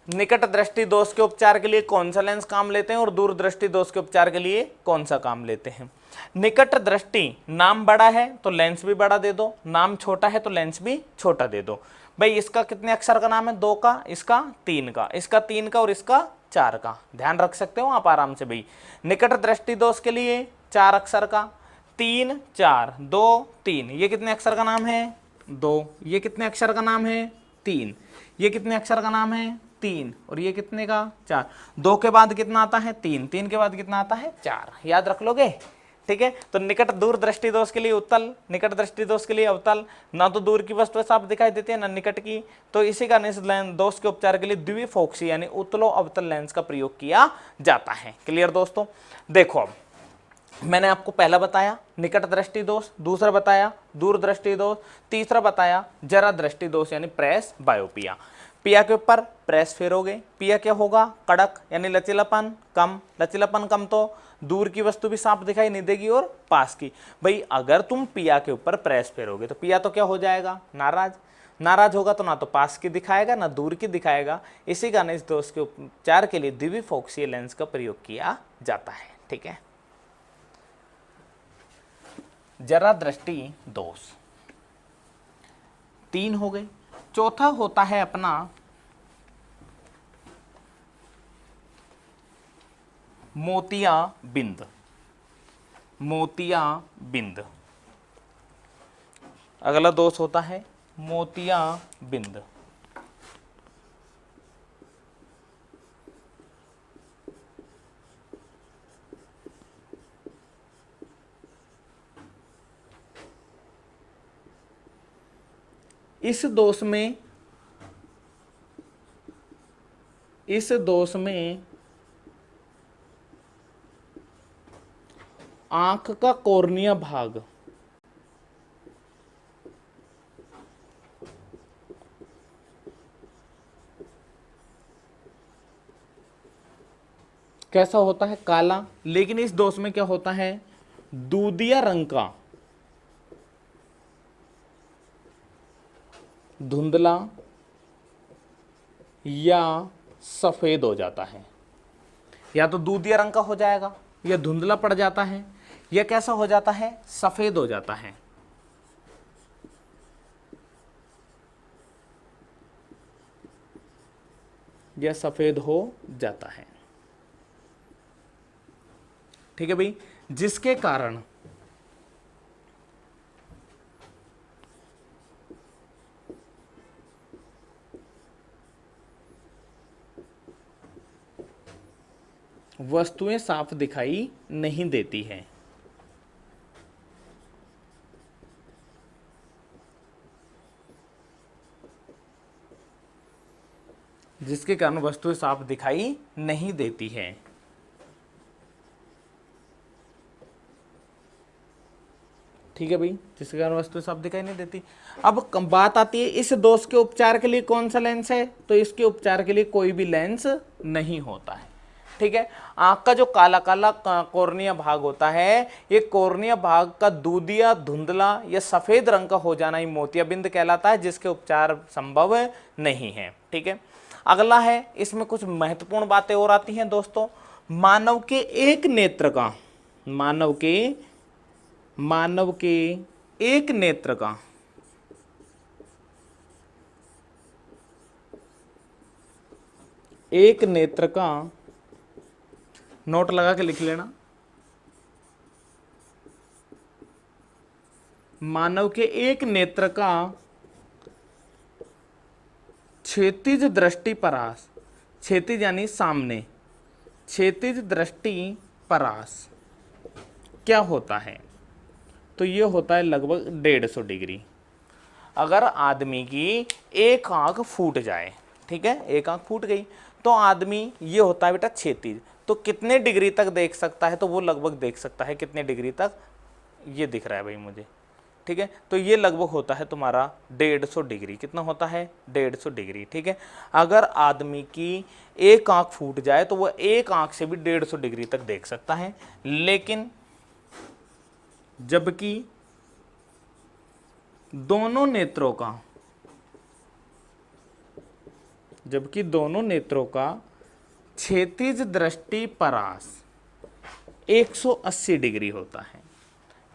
निकट दृष्टि दोष के उपचार के लिए कौन सा लेंस काम लेते हैं और दूर दृष्टि दोष के उपचार के लिए कौन सा काम लेते हैं। निकट दृष्टि, नाम बड़ा है तो लेंस भी बड़ा दे दो, नाम छोटा है तो लेंस भी छोटा दे दो। भाई इसका कितने अक्षर का नाम है? 2 का, इसका 3 का, इसका 3 का और इसका 4 का। ध्यान रख सकते हो आप आराम से भाई। निकट दृष्टि दोष के लिए 4 अक्षर का, 3 4 2 3, ये कितने अक्षर का नाम है? 2। ये कितने अक्षर का नाम है? 3। ये कितने अक्षर का नाम है? 3। और ये कितने का? 4। 2 के बाद कितना आता है? 3। 3 के बाद कितना आता है? 4। याद रख लोगे? ठीक है, तो निकट दूर दृष्टि दोष के लिए उत्तल, निकट दृष्टि दोष के लिए अवतल। ना तो दूर की वस्तु साफ दिखाई देती है, ना निकट की, तो इसी कारण इस दोष के उपचार के लिए द्विफोक्सी यानी उत्तलो अवतल लेंस का प्रयोग किया जाता है। क्लियर दोस्तों? देखो, अब मैंने आपको पहला बताया निकट दृष्टि दोष, दूसरा बताया दूर दृष्टि दोष, तीसरा बताया जरा दृष्टि दोष यानी प्रेस बायोपिया। पिया के ऊपर प्रेस फेरोगे, पिया क्या होगा? कड़क यानी लचीलापन कम। लचीलापन कम तो दूर की वस्तु भी साफ दिखाई नहीं देगी और पास की। भाई अगर तुम पिया के ऊपर प्रेस फेरोगे तो पिया तो क्या हो जाएगा? नाराज। नाराज होगा तो ना तो पास की दिखाएगा ना दूर की दिखाएगा। इसी कारण इस दोष के उपचार के लिए द्विफोक्सीय लेंस का प्रयोग किया जाता है। ठीक है, जरा दृष्टि दोष 3 हो गए। चौथा होता है अपना मोतिया बिंद। मोतिया बिंद अगला दोष होता है मोतिया बिंद। इस दोष में आंख का कॉर्निया भाग कैसा होता है? काला। लेकिन इस दोष में क्या होता है? दूधिया रंग का, धुंधला या सफेद हो जाता है। या तो दूधिया रंग का हो जाएगा, या धुंधला पड़ जाता है, या कैसा हो जाता है? सफेद हो जाता है। यह सफेद हो जाता है। ठीक है भाई, जिसके कारण वस्तुएं साफ दिखाई नहीं देती है। जिसके कारण वस्तुएं साफ दिखाई नहीं देती है। ठीक है भाई, जिसके कारण वस्तुएं साफ दिखाई नहीं देती। अब बात आती है इस दोष के उपचार के लिए कौन सा लेंस है? तो इसके उपचार के लिए कोई भी लेंस नहीं होता है। ठीक है, आंख का जो काला काला कॉर्निया भाग होता है, ये कॉर्निया भाग का दूधिया, धुंधला या सफेद रंग का हो जाना ही मोतियाबिंद कहलाता है, जिसके उपचार संभव नहीं है। ठीक है, अगला है, इसमें कुछ महत्वपूर्ण बातें और आती हैं दोस्तों। मानव के एक नेत्र का, मानव के एक नेत्र का नोट लगा के लिख लेना। मानव के एक नेत्र का क्षैतिज दृष्टि परास, क्षैतिज यानी सामने, क्षैतिज दृष्टि परास क्या होता है? तो ये होता है लगभग 150 डिग्री। अगर आदमी की एक आंख फूट जाए, ठीक है, एक आंख फूट गई तो आदमी, ये होता है बेटा क्षैतिज, तो कितने डिग्री तक देख सकता है? तो वो लगभग देख सकता है कितने डिग्री तक, ये दिख रहा है भाई मुझे, ठीक है। तो ये लगभग होता है तुम्हारा 150 डिग्री। कितना होता है? 150 डिग्री, ठीक है। अगर आदमी की एक आंख फूट जाए तो वो एक आंख से भी 150 डिग्री तक देख सकता है। लेकिन जबकि दोनों नेत्रों का क्षैतिज दृष्टि परास 180 डिग्री होता है,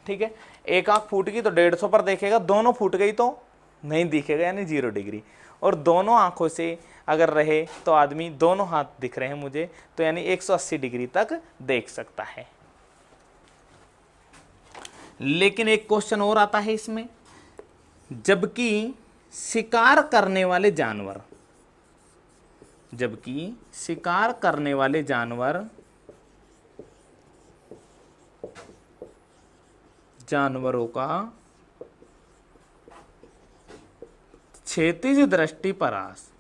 ठीक है। एक आंख फूट गई तो 150 पर देखेगा, दोनों फूट गई तो नहीं दिखेगा, यानी 0 डिग्री। और दोनों आंखों से अगर रहे तो आदमी, दोनों हाथ दिख रहे हैं मुझे, तो यानी 180 डिग्री तक देख सकता है। लेकिन एक क्वेश्चन और आता है इसमें, जबकि शिकार करने वाले जानवरों का क्षैतिज दृष्टि परास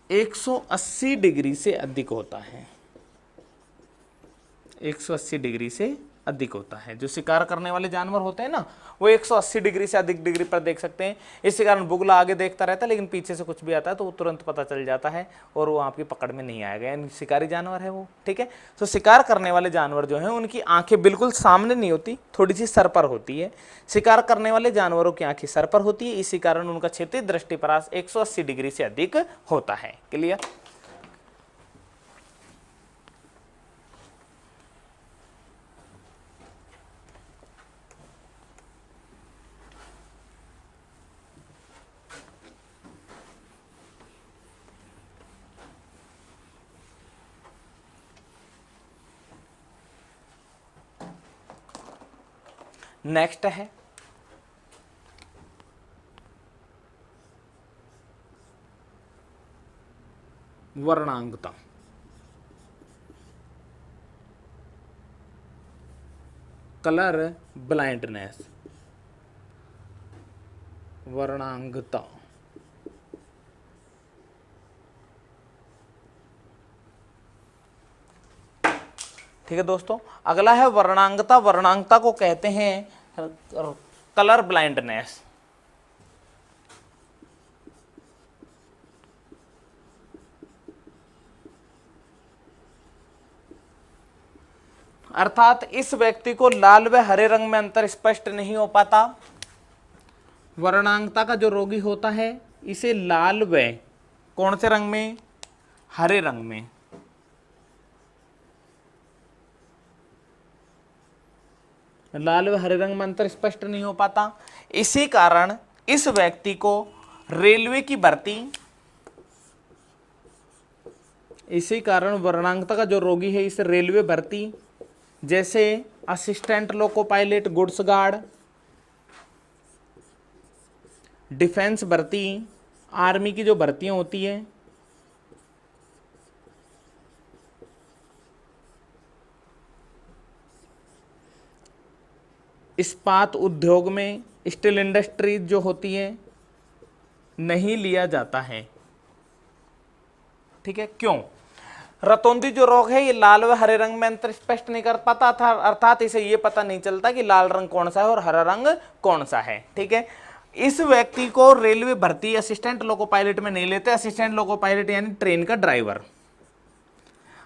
180 डिग्री से अधिक होता है, 180 डिग्री से अधिक होता है। जो शिकार करने वाले जानवर होते हैं ना, वो 180 डिग्री से अधिक डिग्री पर देख सकते हैं। इसके कारण बुगला आगे देखता रहता है, लेकिन पीछे से कुछ भी आता है तो वो तुरंत पता चल जाता है और वो आपकी पकड़ में नहीं आएगा, यानी शिकारी जानवर है वो, ठीक है। तो शिकार करने वाले जानवर जो हैं उनकी आंखें बिल्कुल सामने नहीं होती, थोड़ी सी सर पर होती है। शिकार करने वाले जानवरों की आंखें सर पर होती है, इसी कारण उनका क्षैतिज दृष्टिपरास 180 डिग्री से अधिक होता है। क्लियर? नेक्स्ट है वर्णांगता। Colour blindness, वर्णांगता। ठीक है दोस्तों, अगला है वर्णांगता। वर्णांगता को कहते हैं कलर ब्लाइंडनेस। अर्थात इस व्यक्ति को लाल व हरे रंग में अंतर स्पष्ट नहीं हो पाता। वर्णांगता का जो रोगी होता है इसे लाल व कौन से रंग में? हरे रंग में। लाल व हरे रंग में अंतर स्पष्ट नहीं हो पाता। इसी कारण इस व्यक्ति को रेलवे की भर्ती, इसी कारण वर्णांगता का जो रोगी है इसे रेलवे भर्ती, जैसे assistant loco pilot, goods guard, defence भर्ती, आर्मी की जो भर्तियां होती है, इस्पात उद्योग में, स्टील इंडस्ट्रीज जो होती है, नहीं लिया जाता है। ठीक है, क्यों? रतौंधी जो रोग है ये लाल व हरे रंग में अंतर स्पष्ट नहीं कर पाता था, अर्थात इसे ये पता नहीं चलता कि लाल रंग कौन सा है और हरा रंग कौन सा है। ठीक है, इस व्यक्ति को रेलवे भर्ती असिस्टेंट लोको पायलट में नहीं लेते। असिस्टेंट लोको पायलट यानी ट्रेन का ड्राइवर।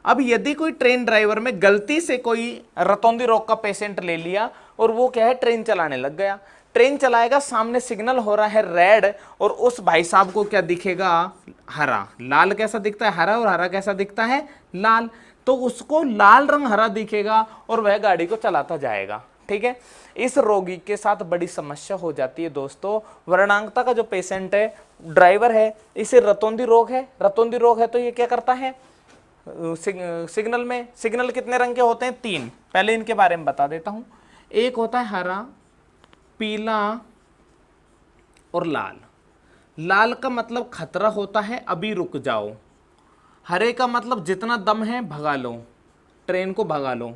अब यदि कोई ट्रेन ड्राइवर में गलती से कोई रतौंधी रोग का पेशेंट ले लिया, और वो क्या है, ट्रेन चलाने लग गया। ट्रेन चलाएगा, सामने सिग्नल हो रहा है रेड, और उस भाई साहब को क्या दिखेगा, हरा। लाल कैसा दिखता है, हरा, और हरा कैसा दिखता है, लाल। तो उसको लाल रंग हरा दिखेगा और वह गाड़ी को चलाता जाएगा। ठीक है, इस रोगी के साथ बड़ी समस्या हो जाती है दोस्तों। वर्णांगता का जो पेशेंट है, ड्राइवर है, इसे रतौंधी रोग है। रतौंधी रोग है तो ये क्या करता है, सिग्नल में, सिग्नल कितने रंग के होते हैं, 3। पहले इनके बारे में बता देता हूं। एक होता है हरा, पीला और लाल। लाल का मतलब खतरा होता है, अभी रुक जाओ। हरे का मतलब जितना दम है भगा लो, ट्रेन को भगा लो,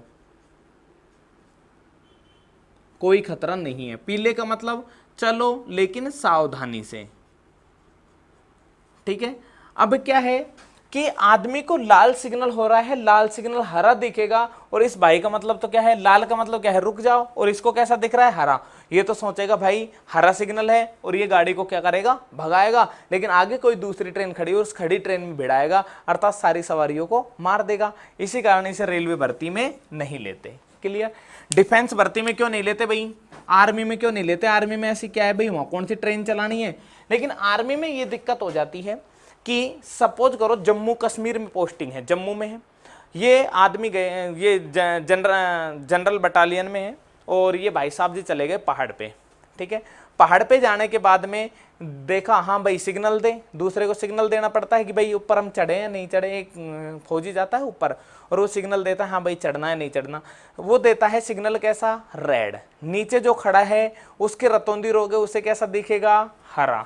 कोई खतरा नहीं है। पीले का मतलब चलो लेकिन सावधानी से। ठीक है, अब क्या है कि आदमी को लाल सिग्नल हो रहा है, लाल सिग्नल हरा दिखेगा, और इस भाई का मतलब तो क्या है, लाल का मतलब क्या है, रुक जाओ, और इसको कैसा दिख रहा है, हरा। ये तो सोचेगा भाई हरा सिग्नल है और ये गाड़ी को क्या करेगा, भगाएगा। लेकिन आगे कोई दूसरी ट्रेन खड़ी, और उस खड़ी ट्रेन में भिड़ाएगा, अर्थात सारी सवारियों को मार देगा। इसी कारण इसे रेलवे भर्ती में नहीं लेते। क्लियर। डिफेंस भर्ती में क्यों नहीं लेते भाई, आर्मी में क्यों नहीं लेते, आर्मी में ऐसी क्या है भाई, वहां कौन सी ट्रेन चलानी है। लेकिन आर्मी में ये दिक्कत हो जाती है कि सपोज करो जम्मू कश्मीर में पोस्टिंग है, जम्मू में है, ये आदमी गए, ये जनरल बटालियन में है, और ये भाई साहब जी चले गए पहाड़ पे। ठीक है, पहाड़ पे जाने के बाद में देखा, हाँ भाई सिग्नल दे, दूसरे को सिग्नल देना पड़ता है कि भाई ऊपर हम चढ़े या नहीं चढ़े। एक फौजी जाता है ऊपर और वो सिग्नल देता है, हाँ भाई चढ़ना है नहीं चढ़ना। वो देता है सिग्नल कैसा, रेड। नीचे जो खड़ा है उसके रतौंधी रोग है, उसे कैसा दिखेगा, हरा।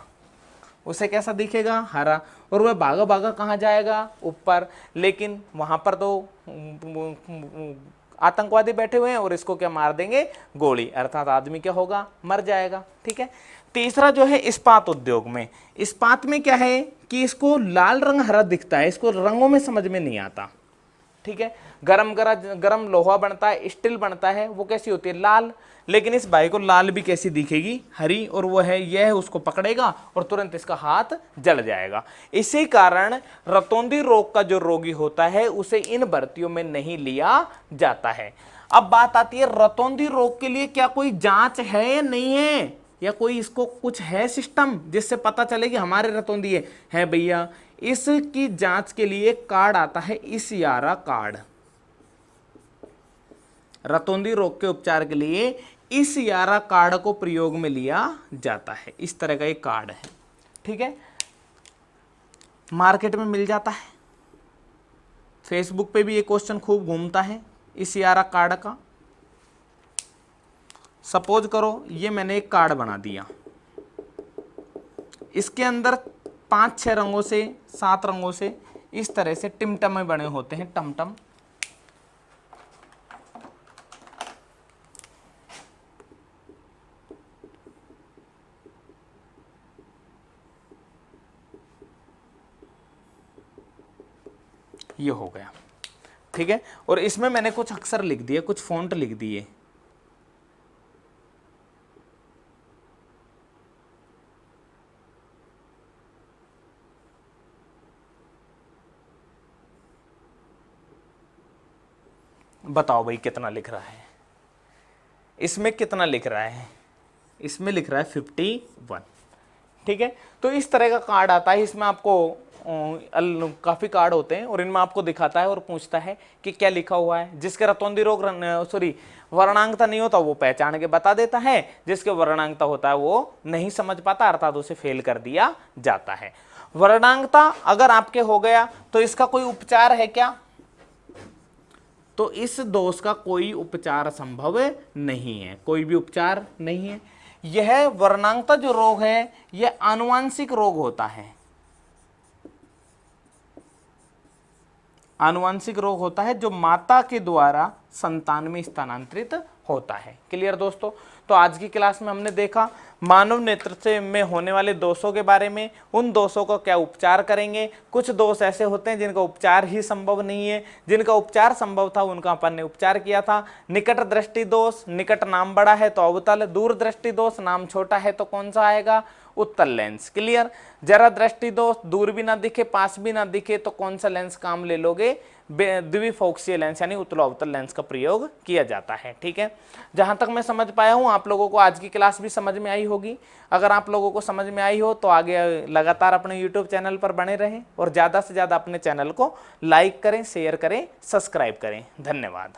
उसे कैसा दिखेगा, हरा। और वह भागा भागा कहाँ जाएगा, ऊपर। लेकिन वहां पर तो आतंकवादी बैठे हुए हैं और इसको क्या मार देंगे, गोली, अर्थात आदमी क्या होगा, मर जाएगा। ठीक है। तीसरा जो है इस्पात उद्योग में, इस्पात में क्या है कि इसको लाल रंग हरा दिखता है, इसको रंगों में समझ में नहीं आता। ठीक है, गरम लोहा बनता है, स्टील बनता है, वो कैसी होती है, लाल। लेकिन इस भाई को लाल भी कैसी दिखेगी, हरी, और वो है यह उसको पकड़ेगा और तुरंत इसका हाथ जल जाएगा। इसी कारण रतौंधी रोग का जो रोगी होता है उसे इन भर्तियों में नहीं लिया जाता है। अब बात आती है रतौंधी रोग के लिए क्या कोई जांच है या नहीं है, या कोई इसको कुछ है सिस्टम जिससे पता चले कि हमारे रतौंधी है भैया। इसकी जांच के लिए कार्ड आता है, इसियारा कार्ड। रतौंधी रोग के उपचार के लिए इसियारा कार्ड को प्रयोग में लिया जाता है। इस तरह का एक कार्ड है। ठीक है, मार्केट में मिल जाता है, फेसबुक पे भी ये क्वेश्चन खूब घूमता है इसियारा कार्ड का। सपोज करो ये मैंने एक कार्ड बना दिया, इसके अंदर 5-6 रंगों से, 7 रंगों से इस तरह से टिमटमे बने होते हैं, टमटम। ये हो गया। ठीक है, और इसमें मैंने कुछ अक्षर लिख दिए, कुछ फॉन्ट लिख दिए। बताओ भाई कितना लिख रहा है, इसमें कितना लिख रहा है, इसमें लिख रहा है 51। ठीक है, तो इस तरह का कार्ड आता है। इसमें आपको काफी कार्ड होते हैं और इनमें आपको दिखाता है और पूछता है कि क्या लिखा हुआ है। जिसके रतौंधी रोग वर्णांगता नहीं होता वो पहचान के बता देता है, जिसके वर्णांगता होता है वो नहीं समझ पाता, अर्थात उसे फेल कर दिया जाता है। वर्णांगता अगर आपके हो गया तो इसका कोई उपचार है क्या, तो इस दोष का कोई उपचार संभव नहीं है, कोई भी उपचार नहीं है। यह वर्णांगता जो रोग है यह आनुवांशिक रोग होता है, आनुवांशिक रोग होता है जो माता के द्वारा संतान में स्थानांतरित होता है। क्लियर दोस्तों। तो आज की क्लास में हमने देखा मानव नेतृत्व में होने वाले दोषों के बारे में, उन दोषों का क्या उपचार करेंगे। कुछ दोष ऐसे होते हैं जिनका उपचार ही संभव नहीं है, जिनका उपचार संभव था उनका अपन ने उपचार किया था। निकट दृष्टि दोष, निकट नाम बड़ा है तो अवतल, दूर दृष्टि दोष नाम छोटा है तो कौन सा आएगा, उत्तल लेंस। क्लियर। जरा दृष्टि दो, दूर भी ना दिखे पास भी ना दिखे तो कौन सा लेंस काम ले लोगे, द्विफोक्सीय लेंस यानी उत्तल लेंस का प्रयोग किया जाता है। ठीक है, जहां तक मैं समझ पाया हूं आप लोगों को आज की क्लास भी समझ में आई होगी। अगर आप लोगों को समझ में आई हो तो आगे लगातार अपने YouTube चैनल पर बने रहें और ज्यादा से ज्यादा अपने चैनल को लाइक करें, शेयर करें, सब्सक्राइब करें। धन्यवाद।